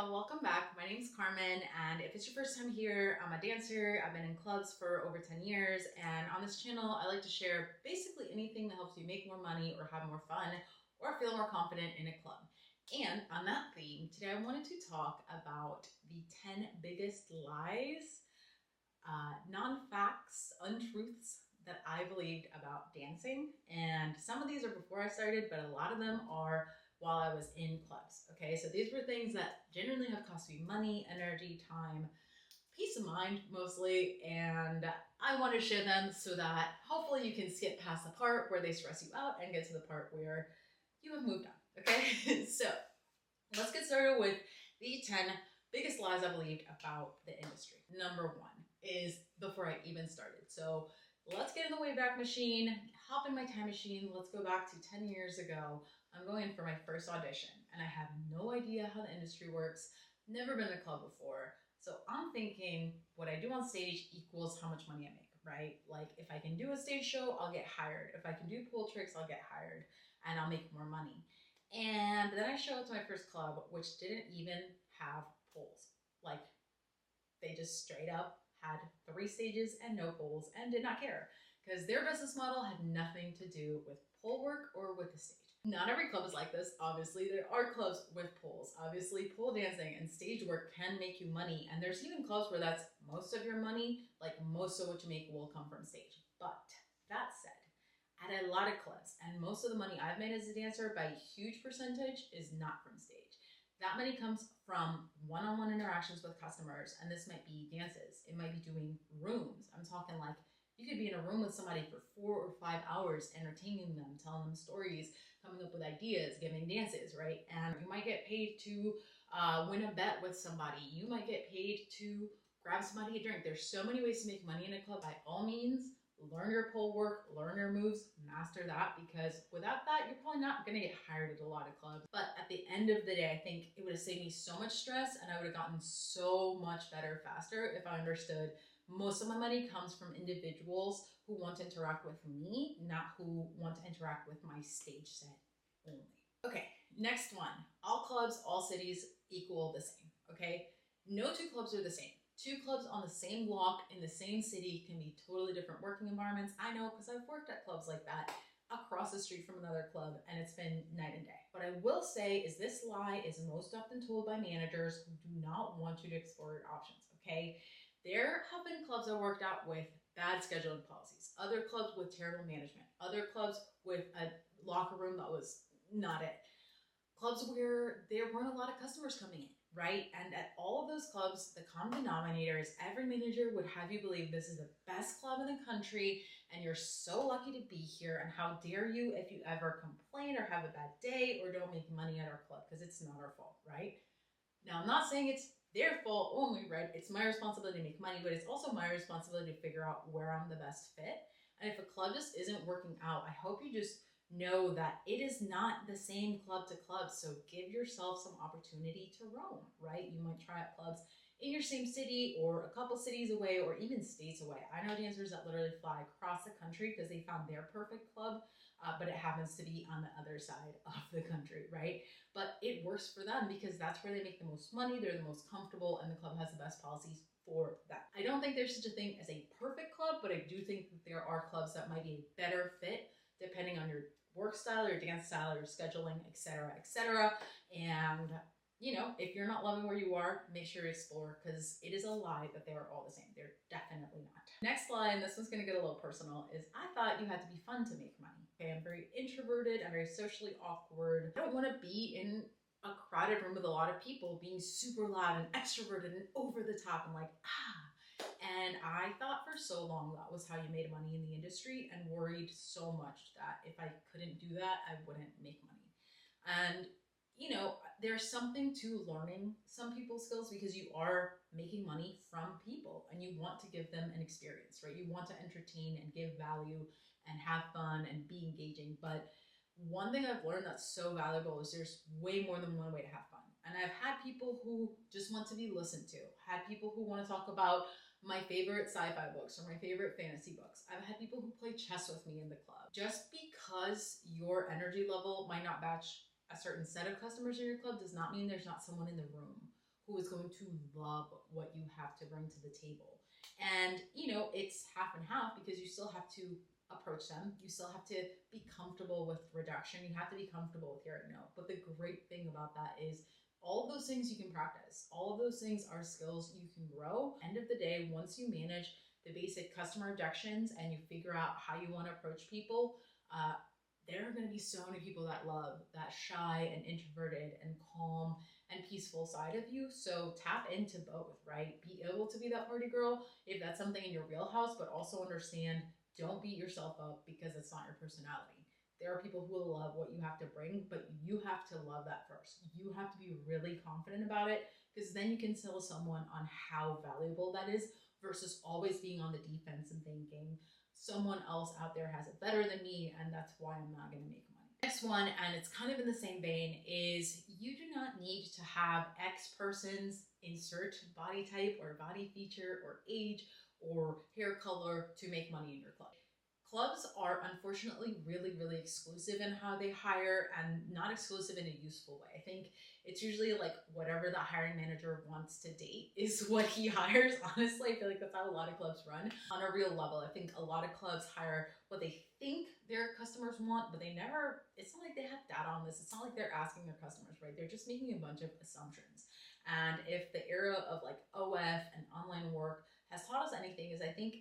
y'all, welcome back. My name's Carmen, and if it's your first time here, I'm a dancer. I've been in clubs for over 10 years, and on this channel, I like to share basically anything that helps you make more money or have more fun or feel more confident in a club. And on that theme, today I wanted to talk about the 10 biggest lies, non-facts, untruths that I believed about dancing. And some of these are before I started, but a lot of them are while I was in clubs. Okay, so these were things that genuinely have cost me money, energy, time, peace of mind mostly, and I want to share them so that hopefully you can skip past the part where they stress you out and get to the part where you have moved on. Okay, so let's get started with the 10 biggest lies I believed about the industry. Number one is before I even started. So let's get in the Wayback Machine, hop in my time machine. Let's go back to 10 years ago. I'm going in for my first audition and I have no idea how the industry works. Never been in a club before. So I'm thinking what I do on stage equals how much money I make, right? Like if I can do a stage show, I'll get hired. If I can do pool tricks, I'll get hired and I'll make more money. And then I show up to my first club, which didn't even have poles. Like they just straight up had 3 stages and no poles and did not care because their business model had nothing to do with pole work or with the stage. Not every club is like this. Obviously, there are clubs with poles. Obviously, pole dancing and stage work can make you money. And there's even clubs where that's most of your money, like most of what you make will come from stage. But that said, at a lot of clubs, and most of the money I've made as a dancer by a huge percentage is not from stage. That money comes from one-on-one interactions with customers, and this might be dances. It might be doing rooms. I'm talking like you could be in a room with somebody for 4 or 5 hours, entertaining them, telling them stories, coming up with ideas, giving dances, right? And you might get paid to win a bet with somebody. You might get paid to grab somebody a drink. There's so many ways to make money in a club. By all means, learn your pole work, learn your moves, master that, because without that, you're probably not gonna get hired at a lot of clubs. But at the end of the day, I think it would have saved me so much stress and I would have gotten so much better faster if I understood most of my money comes from individuals who want to interact with me, not who want to interact with my stage set only. Okay, next one. All clubs, all cities equal the same, okay? No 2 clubs are the same. 2 clubs on the same block in the same city can be totally different working environments. I know because I've worked at clubs like that across the street from another club and it's been night and day. What I will say is this lie is most often told by managers who do not want you to explore your options, okay? There have been clubs I worked out with bad scheduling policies, other clubs with terrible management, other clubs with a locker room that was not it, clubs where there weren't a lot of customers coming in, right? And at all of those clubs, the common denominator is every manager would have you believe this is the best club in the country and you're so lucky to be here, and how dare you if you ever complain or have a bad day or don't make money at our club because it's not our fault, right? Now, I'm not saying it's their fault only, right? It's my responsibility to make money, but it's also my responsibility to figure out where I'm the best fit. And if a club just isn't working out, I hope you just know that it is not the same club to club. So give yourself some opportunity to roam, right? You might try out clubs in your same city or a couple cities away or even states away. I know dancers that literally fly across the country because they found their perfect club, but it happens to be on the other side of the country, right? But it works for them because that's where they make the most money, they're the most comfortable, and the club has the best policies for that. I don't think there's such a thing as a perfect club, but I do think that there are clubs that might be a better fit depending on your work style, your dance style, your scheduling, etc., etc. And you know, if you're not loving where you are, make sure you explore, because it is a lie that they are all the same. They're definitely not. Next lie, and this one's gonna get a little personal, is I thought you had to be fun to make money. Okay, I'm very introverted, I'm very socially awkward. I don't wanna be in a crowded room with a lot of people being super loud and extroverted and over the top and like, And I thought for so long that was how you made money in the industry, and worried so much that if I couldn't do that, I wouldn't make money. And you know, there's something to learning some people's skills because you are making money from people and you want to give them an experience, right? You want to entertain and give value and have fun and be engaging. But one thing I've learned that's so valuable is there's way more than one way to have fun. And I've had people who just want to be listened to, had people who want to talk about my favorite sci-fi books or my favorite fantasy books. I've had people who play chess with me in the club. Just because your energy level might not match a certain set of customers in your club does not mean there's not someone in the room who is going to love what you have to bring to the table. And, you know, it's half and half because you still have to approach them. You still have to be comfortable with reduction. You have to be comfortable with hearing no. But the great thing about that is all of those things you can practice. All of those things are skills you can grow. End of the day, once you manage the basic customer objections and you figure out how you want to approach people, there are going to be so many people that love that shy and introverted and calm and peaceful side of you. So tap into both, right? Be able to be that party girl if that's something in your wheelhouse, but also understand, don't beat yourself up because it's not your personality. There are people who will love what you have to bring, but you have to love that first. You have to be really confident about it, because then you can sell someone on how valuable that is versus always being on the defense and thinking someone else out there has it better than me and that's why I'm not going to make money. Next one, and it's kind of in the same vein, is you do not need to have expersons, insert body type or body feature or age or hair color to make money in your club. Clubs are unfortunately really, really exclusive in how they hire, and not exclusive in a useful way. I think it's usually like whatever the hiring manager wants to date is what he hires. Honestly, I feel like that's how a lot of clubs run. On a real level, I think a lot of clubs hire what they think their customers want, but they never, it's not like they have data on this. It's not like they're asking their customers, right? They're just making a bunch of assumptions. And if the era of like OF and online work has taught us anything, is I think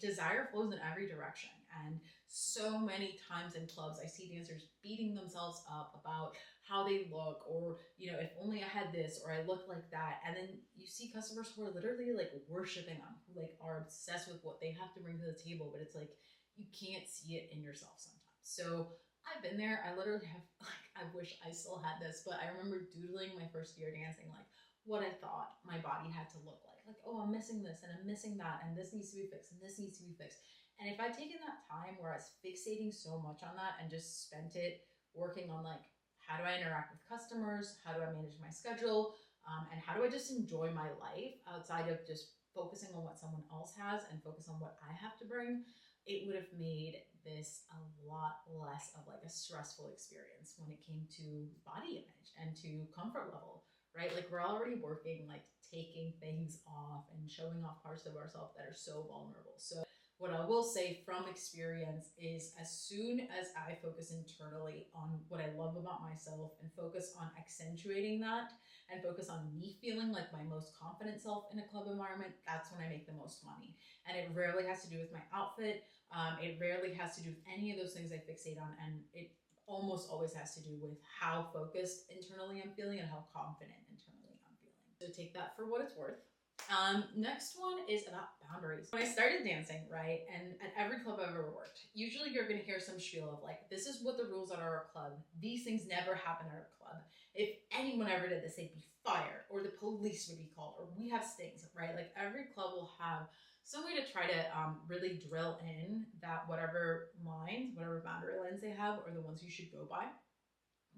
desire flows in every direction. And so many times in clubs, I see dancers beating themselves up about how they look, or, you know, if only I had this, or I look like that. And then you see customers who are literally like worshiping them, who like are obsessed with what they have to bring to the table, but it's like, you can't see it in yourself sometimes. So I've been there. I literally have, like, I wish I still had this, but I remember doodling my first year dancing, like what I thought my body had to look like. Like, oh, I'm missing this and I'm missing that, and this needs to be fixed and this needs to be fixed. And if I'd taken that time where I was fixating so much on that and just spent it working on like, how do I interact with customers? How do I manage my schedule? And how do I just enjoy my life outside of just focusing on what someone else has and focus on what I have to bring? It would have made this a lot less of like a stressful experience when it came to body image and to comfort level, right? Like, we're already working, like taking things off and showing off parts of ourselves that are so vulnerable. So what I will say from experience is, as soon as I focus internally on what I love about myself and focus on accentuating that and focus on me feeling like my most confident self in a club environment, that's when I make the most money. And it rarely has to do with my outfit. It rarely has to do with any of those things I fixate on. And it almost always has to do with how focused internally I'm feeling and how confident internally I'm feeling. So take that for what it's worth. Next one is about boundaries. When I started dancing, right, and at every club I've ever worked, usually you're going to hear some spiel of like, this is what the rules are at our club. These things never happen at our club. If anyone ever did this, they'd be fired, or the police would be called, or we have stings, right? Like, every club will have some way to try to really drill in that whatever lines, whatever boundary lines they have are the ones you should go by.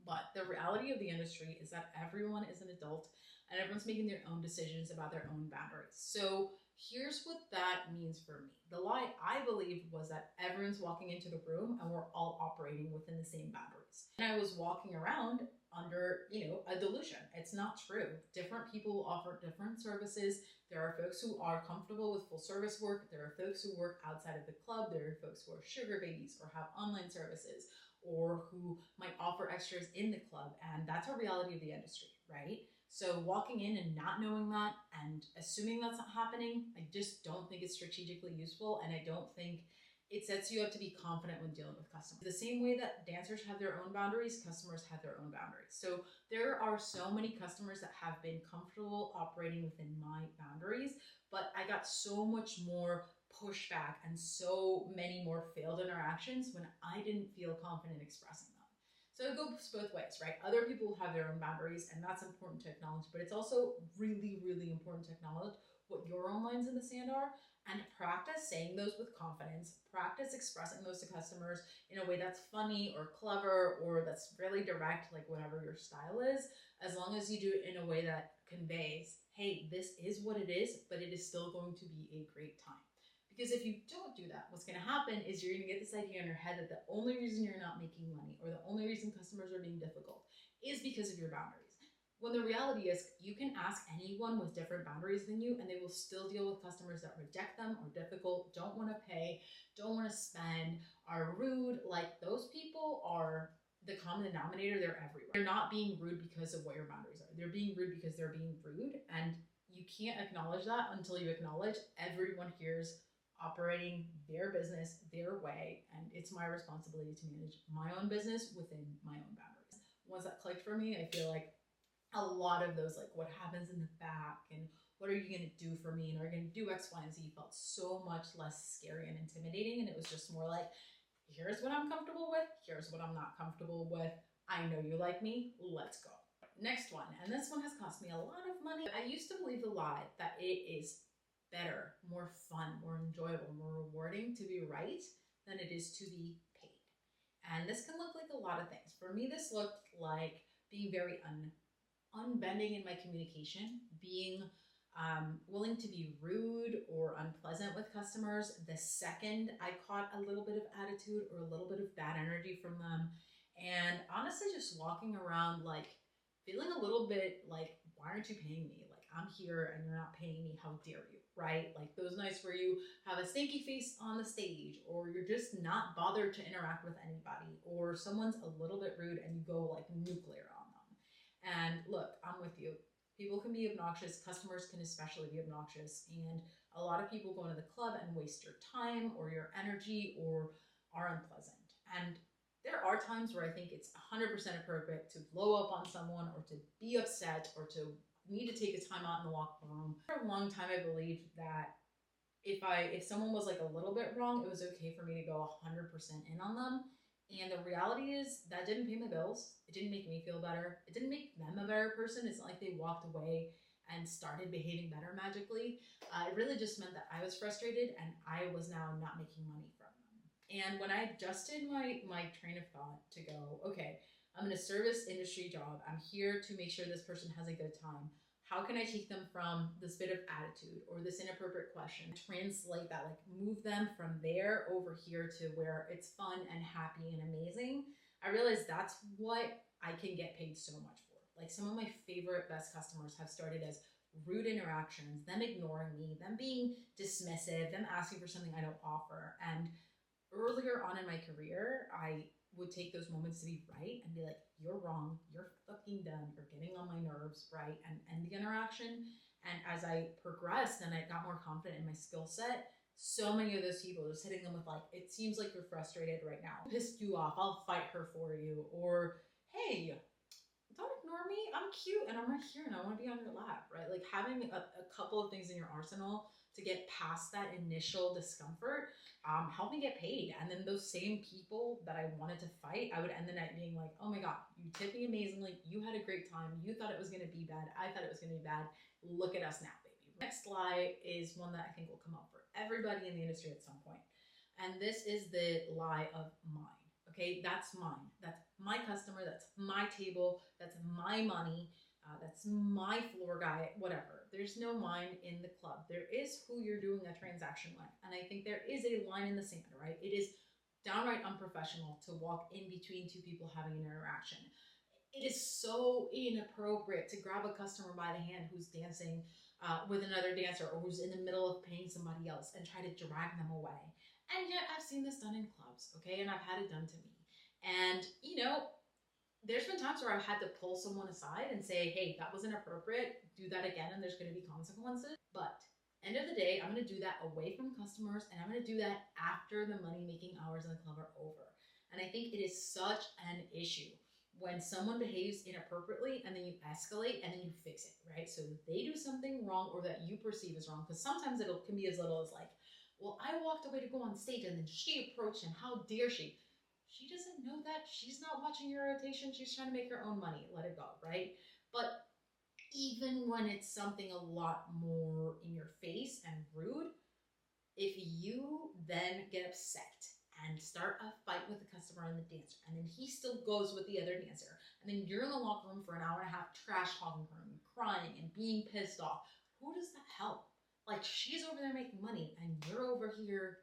But the reality of the industry is that everyone is an adult and everyone's making their own decisions about their own boundaries. So here's what that means for me. The lie I believed was that everyone's walking into the room and we're all operating within the same boundaries. And I was walking around under, you know, a delusion. It's not true. Different people offer different services. There are folks who are comfortable with full service work. There are folks who work outside of the club. There are folks who are sugar babies or have online services, or who might offer extras in the club. And that's a reality of the industry, right? So walking in and not knowing that and assuming that's not happening, I just don't think it's strategically useful. And I don't think it sets you up to be confident when dealing with customers. The same way that dancers have their own boundaries, customers have their own boundaries. So there are so many customers that have been comfortable operating within my boundaries, but I got so much more pushback and so many more failed interactions when I didn't feel confident expressing them. So it goes both ways, right? Other people have their own boundaries, and that's important to acknowledge, but it's also really, really important to acknowledge what your own lines in the sand are, and practice saying those with confidence. Practice expressing those to customers in a way that's funny or clever or that's really direct, like whatever your style is, as long as you do it in a way that conveys, hey, this is what it is, but it is still going to be a great time. Because if you don't do that, what's going to happen is you're going to get this idea in your head that the only reason you're not making money or the only reason customers are being difficult is because of your boundaries. When the reality is, you can ask anyone with different boundaries than you, and they will still deal with customers that reject them, are difficult, don't want to pay, don't want to spend, are rude. Like, those people are the common denominator. They're everywhere. They're not being rude because of what your boundaries are. They're being rude because they're being rude, and you can't acknowledge that until you acknowledge everyone here's operating their business their way, and it's my responsibility to manage my own business within my own boundaries. Once that clicked for me, I feel like a lot of those, like, what happens in the back and what are you going to do for me and are you going to do X, Y, and Z, felt so much less scary and intimidating. And it was just more like, here's what I'm comfortable with, here's what I'm not comfortable with. I know you like me, let's go. Next one, and this one has cost me a lot of money. I used to believe the lie that it is better, more fun, more enjoyable, more rewarding to be right than it is to be paid. And this can look like a lot of things. For me, this looked like being very unbending in my communication, being willing to be rude or unpleasant with customers the second I caught a little bit of attitude or a little bit of bad energy from them. And honestly, just walking around like feeling a little bit like, why aren't you paying me? Like, I'm here and you're not paying me. How dare you? Right? Like those nights where you have a stinky face on the stage, or you're just not bothered to interact with anybody, or someone's a little bit rude and you go like nuclear on them. And look, I'm with you. People can be obnoxious. Customers can especially be obnoxious. And a lot of people go into the club and waste your time or your energy or are unpleasant. And there are times where I think it's 100% appropriate to blow up on someone or to be upset or to need to take a time out in the locker room. For a long time, I believed that if someone was like a little bit wrong, it was okay for me to go 100% in on them. And the reality is that didn't pay my bills. It didn't make me feel better. It didn't make them a better person. It's not like they walked away and started behaving better magically. It really just meant that I was frustrated and I was now not making money from them. And when I adjusted my train of thought to go, okay, I'm in a service industry job. I'm here to make sure this person has a good time. How can I take them from this bit of attitude or this inappropriate question, translate that, like move them from there over here to where it's fun and happy and amazing? I realized that's what I can get paid so much for. Like, some of my favorite best customers have started as rude interactions, them ignoring me, them being dismissive, them asking for something I don't offer. And earlier on in my career, I would take those moments to be right and be like, you're wrong, you're fucking done, you're getting on my nerves, right? And end the interaction. And as I progressed and I got more confident in my skill set, so many of those people, just hitting them with like, it seems like you're frustrated right now, pissed you off, I'll fight her for you. Or, hey, don't ignore me, I'm cute and I'm right here and I want to be on your lap, right? Like, having a couple of things in your arsenal to get past that initial discomfort helped me get paid. And then those same people that I wanted to fight, I would end the night being like, oh my God, you tipped me amazingly, you had a great time, you thought it was going to be bad, I thought it was going to be bad, look at us now, baby. Next lie is one that I think will come up for everybody in the industry at some point. And this is the lie of mine. Okay, that's mine. That's my customer. That's my table. That's my money. That's my floor guy, whatever. There's no mine in the club. There is who you're doing a transaction with. And I think there is a line in the sand, right? It is downright unprofessional to walk in between two people having an interaction. It is so inappropriate to grab a customer by the hand who's dancing with another dancer or who's in the middle of paying somebody else and try to drag them away. And yet I've seen this done in clubs, okay? And I've had it done to me. And, you know, there's been times where I've had to pull someone aside and say, hey, that was inappropriate, do that again and there's gonna be consequences. But end of the day, I'm gonna do that away from customers and I'm gonna do that after the money-making hours in the club are over. And I think it is such an issue when someone behaves inappropriately and then you escalate and then you fix it, right? So they do something wrong or that you perceive as wrong, because sometimes it can be as little as like, well, I walked away to go on stage and then she approached and how dare she? She doesn't know that. She's not watching your rotation. She's trying to make her own money. Let it go, right? But even when it's something a lot more in your face and rude, if you then get upset and start a fight with the customer and the dancer, and then he still goes with the other dancer, and then you're in the locker room for an hour and a half trash talking her and crying and being pissed off, who does that help? Like, she's over there making money and you're over here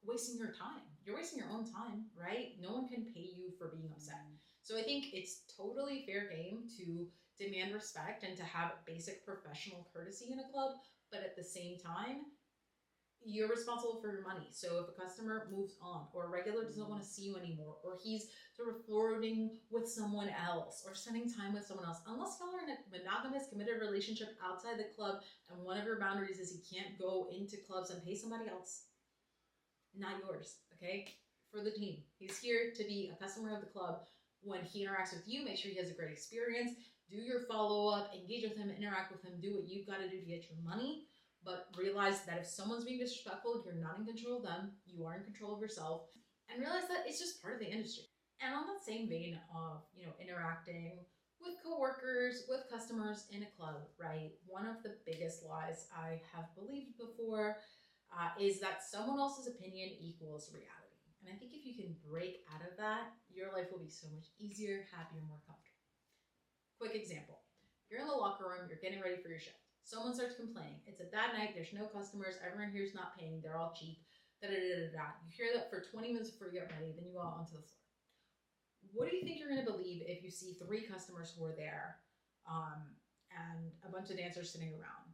wasting your time. You're wasting your own time, right? No one can pay you for being upset. So I think it's totally fair game to demand respect and to have basic professional courtesy in a club, but at the same time, you're responsible for your money. So if a customer moves on, or a regular doesn't want to see you anymore, or he's sort of flirting with someone else or spending time with someone else, unless y'all are in a monogamous, committed relationship outside the club and one of your boundaries is he can't go into clubs and pay somebody else, not yours, okay? For the team. He's here to be a customer of the club. When he interacts with you, make sure he has a great experience. Do your follow up, engage with him, interact with him, do what you've got to do to get your money. But realize that if someone's being disrespectful, you're not in control of them, you are in control of yourself. And realize that it's just part of the industry. And on that same vein of, interacting with coworkers, with customers in a club, right? One of the biggest lies I have believed before is that someone else's opinion equals reality. And I think if you can break out of that, your life will be so much easier, happier, more comfortable. Quick example. You're in the locker room, you're getting ready for your shift. Someone starts complaining. It's a bad night, there's no customers, everyone here's not paying, they're all cheap, da da da da da. You hear that for 20 minutes before you get ready, then you go out onto the floor. What do you think you're going to believe if you see 3 customers who are there and a bunch of dancers sitting around?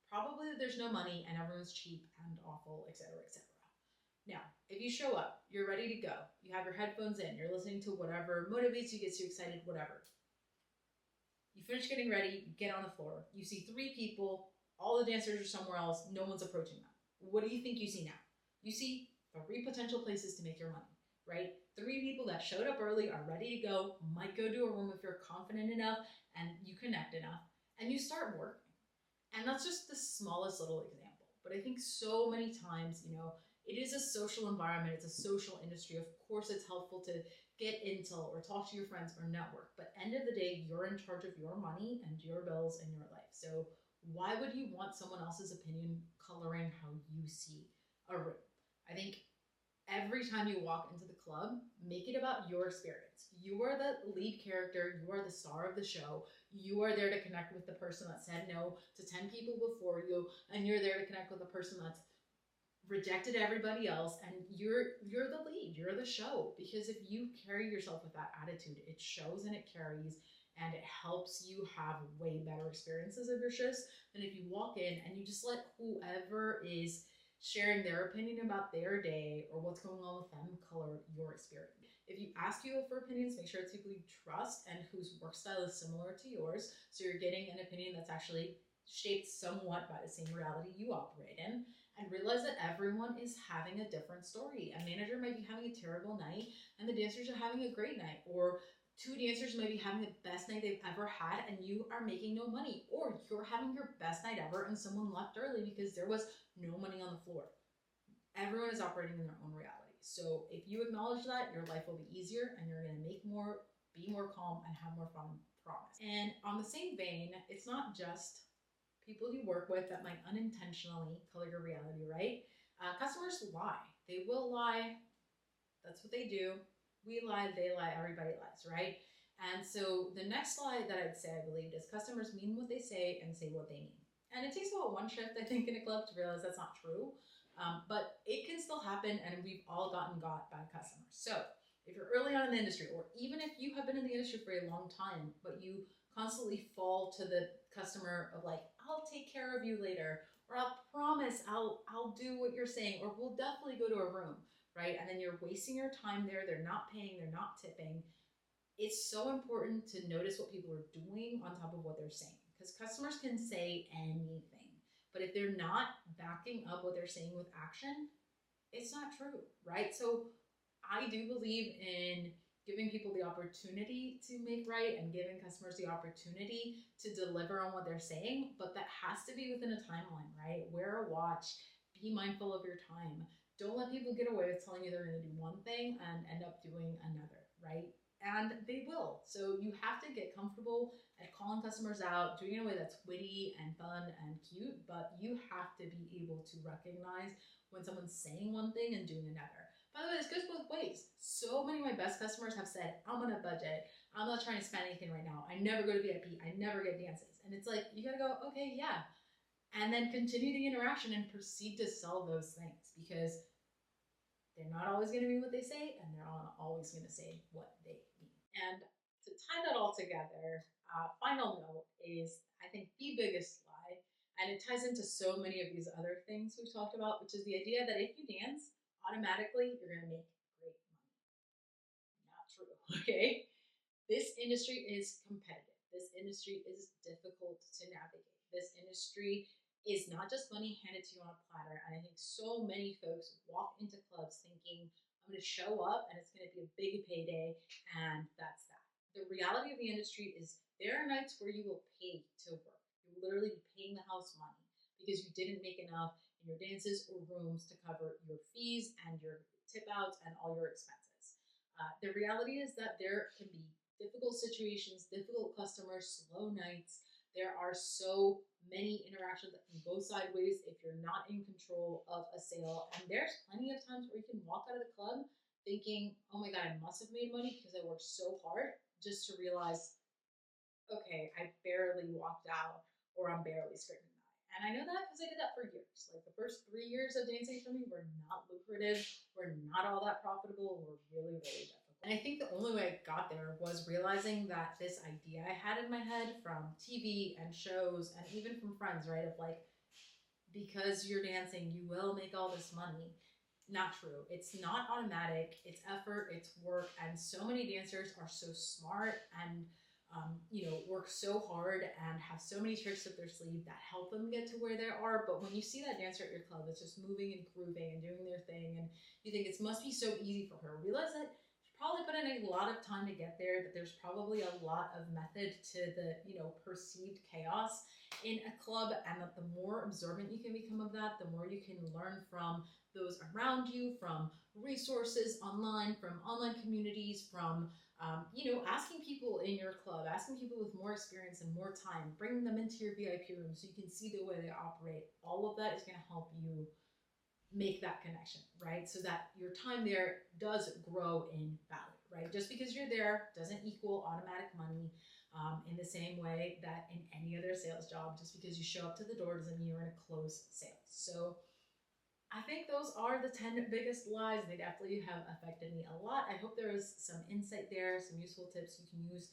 Probably there's no money and everyone's cheap and awful, etc., etc. Now, if you show up, you're ready to go, you have your headphones in, you're listening to whatever motivates you, gets you excited, whatever. You finish getting ready, you get on the floor, you see 3 people, all the dancers are somewhere else, no one's approaching them. What do you think you see now? You see 3 potential places to make your money, right? 3 people that showed up early, are ready to go, might go to a room if you're confident enough and you connect enough, and you start working. And that's just the smallest little example. But I think so many times, it is a social environment, it's a social industry. Of course, it's helpful to get intel or talk to your friends or network. But end of the day, you're in charge of your money and your bills and your life. So why would you want someone else's opinion coloring how you see a room? I think every time you walk into the club, make it about your experience. You are the lead character, you are the star of the show, you are there to connect with the person that said no to 10 people before you, and you're there to connect with the person that's rejected everybody else, and you're the lead, you're the show. Because if you carry yourself with that attitude, it shows and it carries, and it helps you have way better experiences of your shifts than if you walk in and you just let whoever is sharing their opinion about their day or what's going on with them color your experience. If you ask people for opinions, make sure it's people you trust and whose work style is similar to yours, so you're getting an opinion that's actually shaped somewhat by the same reality you operate in. And realize that everyone is having a different story. A manager might be having a terrible night and the dancers are having a great night, or 2 dancers may be having the best night they've ever had and you are making no money, or you're having your best night ever and someone left early because there was no money on the floor. Everyone is operating in their own reality. So if you acknowledge that, your life will be easier and you're going to make more, be more calm, and have more fun, promise. And on the same vein, it's not just people you work with that might unintentionally color your reality, right? Customers lie. They will lie. That's what they do. We lie, they lie, everybody lies, right? And so the next lie that I'd say, I believe, is customers mean what they say and say what they mean. And it takes about 1 shift, I think, in a club to realize that's not true. But it can still happen, and we've all gotten got by customers. So if you're early on in the industry, or even if you have been in the industry for a long time, but you constantly fall to the customer of like, I'll take care of you later, or I'll promise I'll do what you're saying, or we'll definitely go to a room, right? And then you're wasting your time there, they're not paying, they're not tipping. It's so important to notice what people are doing on top of what they're saying, because customers can say anything, but if they're not backing up what they're saying with action, it's not true, right? So I do believe in giving people the opportunity to make right and giving customers the opportunity to deliver on what they're saying, but that has to be within a timeline, right? Wear a watch, be mindful of your time. Don't let people get away with telling you they're going to do one thing and end up doing another, right? And they will. So you have to get comfortable at calling customers out, doing it in a way that's witty and fun and cute, but you have to be able to recognize when someone's saying one thing and doing another. By the way, this goes both ways. So many of my best customers have said, I'm on a budget, I'm not trying to spend anything right now, I never go to VIP, I never get dances. And it's like, you gotta go, okay, yeah. And then continue the interaction and proceed to sell those things, because They're not always going to mean what they say, and they're not always going to say what they mean. And to tie that all together, final note is, I think, the biggest lie, and it ties into so many of these other things we've talked about, which is the idea that if you dance, automatically you're going to make great money. Not true, okay? This industry is competitive. This industry is difficult to navigate. This industry is not just money handed to you on a platter. And I think so many folks walk into clubs thinking, I'm going to show up and it's going to be a big payday, and that's that. The reality of the industry is there are nights where you will pay to work. You will literally be paying the house money because you didn't make enough in your dances or rooms to cover your fees and your tip outs and all your expenses. The reality is that there can be difficult situations, difficult customers, slow nights. There are so many interactions that can go sideways if you're not in control of a sale. And there's plenty of times where you can walk out of the club thinking, oh my God, I must have made money because I worked so hard, just to realize, okay, I barely walked out or I'm barely scraping by. And I know that because I did that for years. Like the first 3 years of dancing for me were not lucrative, were not all that profitable, were really, really difficult. And I think the only way I got there was realizing that this idea I had in my head from TV and shows and even from friends, right? Of like, because you're dancing, you will make all this money. Not true. It's not automatic. It's effort, it's work. And so many dancers are so smart and work so hard and have so many tricks up their sleeve that help them get to where they are. But when you see that dancer at your club that's just moving and grooving and doing their thing, and you think it must be so easy for her, realize that she probably put in a lot of time to get there, that there's probably a lot of method to the, perceived chaos in a club, and that the more observant you can become of that, the more you can learn from those around you, from resources online, from online communities, from asking people in your club, asking people with more experience and more time, bringing them into your VIP room so you can see the way they operate. All of that is going to help you make that connection, right? So that your time there does grow in value, right? Just because you're there doesn't equal automatic money. In the same way that in any other sales job, just because you show up to the door doesn't mean you're going to close sales. So I think those are the 10 biggest lies. They definitely have affected me a lot. I hope there was some insight there, some useful tips you can use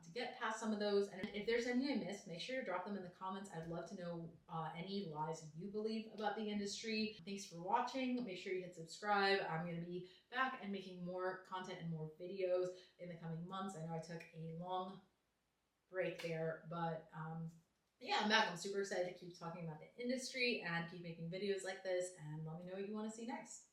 to get past some of those. And if there's any I missed, make sure to drop them in the comments. I'd love to know any lies you believe about the industry. Thanks for watching. Make sure you hit subscribe. I'm going to be back and making more content and more videos in the coming months. I know I took a long break there, but yeah, I'm back. I'm super excited to keep talking about the industry and keep making videos like this, and let me know what you want to see next.